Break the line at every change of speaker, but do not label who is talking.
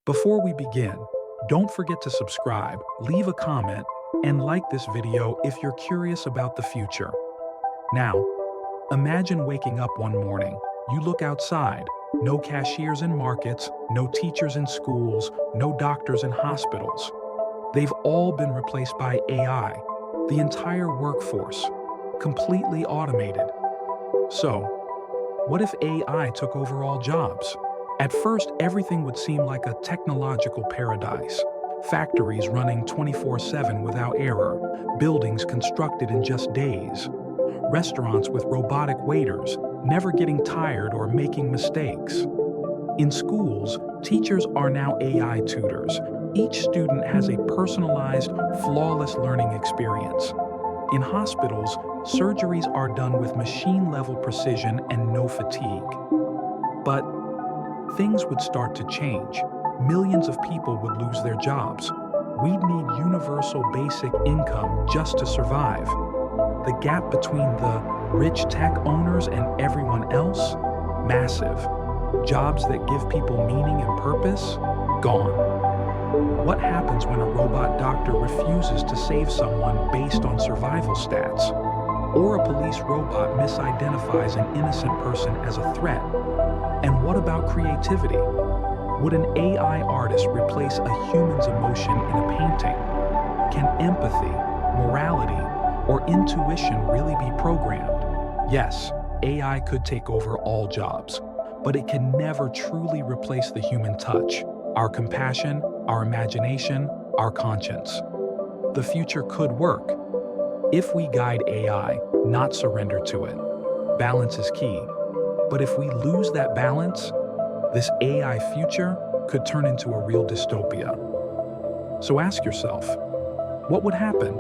Before we begin, don't forget to subscribe, leave a comment, and like this video if you're curious about the future. Now, imagine waking up one morning. You look outside. No cashiers in markets, no teachers in schools, no doctors in hospitals. They've all been replaced by AI, the entire workforce, completely automated. So, what if AI took over all jobs? At first, everything would seem like a technological paradise. Factories running 24/7 without error, buildings constructed in just days, restaurants with robotic waiters, never getting tired or making mistakes. In schools, teachers are now AI tutors. Each student has a personalized, flawless learning experience. In hospitals, surgeries are done with machine-level precision and no fatigue. But things would start to change. Millions of people would lose their jobs. We'd need universal basic income just to survive. The gap between the rich tech owners and everyone else? Massive. Jobs that give people meaning and purpose? Gone. What happens when a robot doctor refuses to save someone based on survival stats? Or a police robot misidentifies an innocent person as a threat? And what about creativity? Would an AI artist replace a human's emotion in a painting? Can empathy, morality, or intuition really be programmed? Yes, AI could take over all jobs, but it can never truly replace the human touch, our compassion, our imagination, our conscience. The future could work if we guide AI, not surrender to it. Balance is key. But if we lose that balance, this AI future could turn into a real dystopia. So ask yourself, what would happen?